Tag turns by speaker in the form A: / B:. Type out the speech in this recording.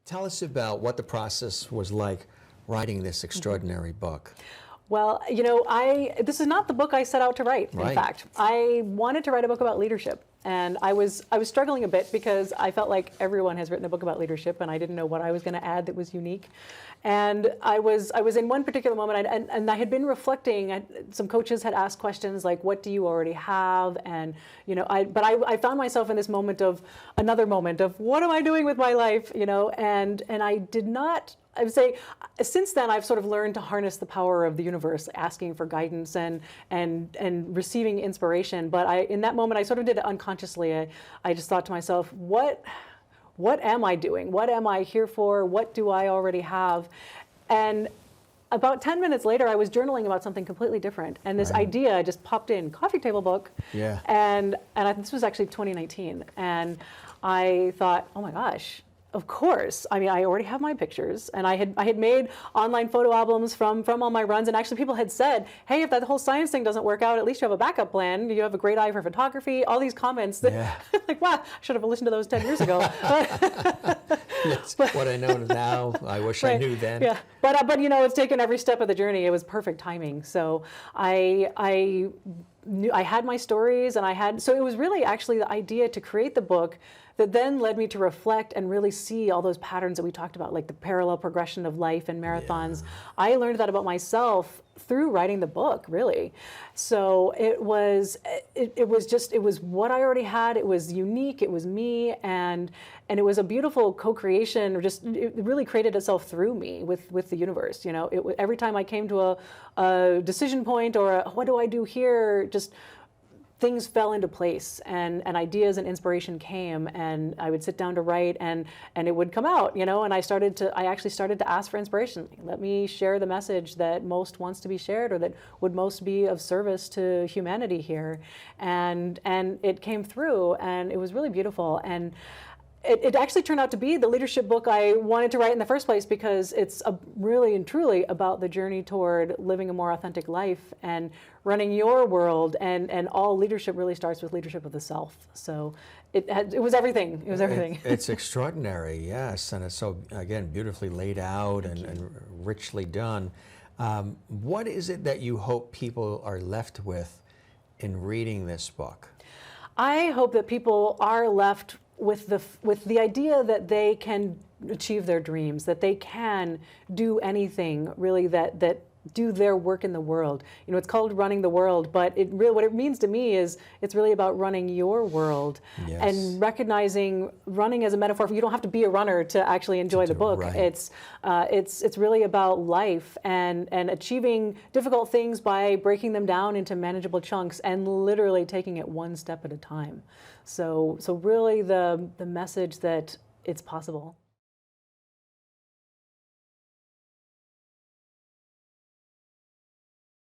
A: Tell us about what the process was like writing this extraordinary book.
B: Well, you know, this is not the book I set out to write, in fact. I wanted to write a book about leadership. And I was struggling a bit because I felt like everyone has written a book about leadership, and I didn't know what I was going to add that was unique. And I was in one particular moment, and I had been reflecting. Some coaches had asked questions like, "What do you already have?" And you know, but I found myself in this moment of another moment of what am I doing with my life? You know, and I did not. I would say, since then, I've sort of learned to harness the power of the universe, asking for guidance and receiving inspiration. But in that moment, I sort of did it unconsciously. I just thought to myself, what am I doing? What am I here for? What do I already have? And about 10 minutes later, I was journaling about something completely different. And this idea just popped in, coffee table book.
A: Yeah.
B: And this was actually 2019. And I thought, oh my gosh. Of course. I mean, I already have my pictures, and I had made online photo albums from all my runs, and actually people had said, hey, if that whole science thing doesn't work out, at least you have a backup plan. You have a great eye for photography, all these comments. That, like, wow, I should have listened to those 10 years ago.
A: That's what I know now. I wish I knew then.
B: Yeah, but you know, it's taken every step of the journey. It was perfect timing. So I had my stories, and so it was really actually the idea to create the book that then led me to reflect and really see all those patterns that we talked about, like the parallel progression of life and marathons. Yeah. I learned that about myself through writing the book, really. So it was what I already had. It was unique. It was me, and it was a beautiful co-creation. It really created itself through me with the universe. You know, every time I came to a decision point or what do I do here, just things fell into place, and ideas and inspiration came, and I would sit down to write, and it would come out, you know. And I actually started to ask for inspiration. Let me share the message that most wants to be shared, or that would most be of service to humanity here, and it came through, and it was really beautiful. And it actually turned out to be the leadership book I wanted to write in the first place, because it's really and truly about the journey toward living a more authentic life and running your world, and all leadership really starts with leadership of the self. So it was everything. It was everything.
A: It's extraordinary, yes, and it's so, again, beautifully laid out and richly done. What is it that you hope people are left with in reading this book?
B: I hope that people are left with the idea that they can achieve their dreams, that they can do anything really, that do their work in the world. You know, it's called running the world, but what it means to me is it's really about running your world. Yes. And recognizing running as a metaphor. You don't have to be a runner to actually enjoy the book. Right. It's really about life and achieving difficult things by breaking them down into manageable chunks and literally taking it one step at a time. So really the message that it's possible.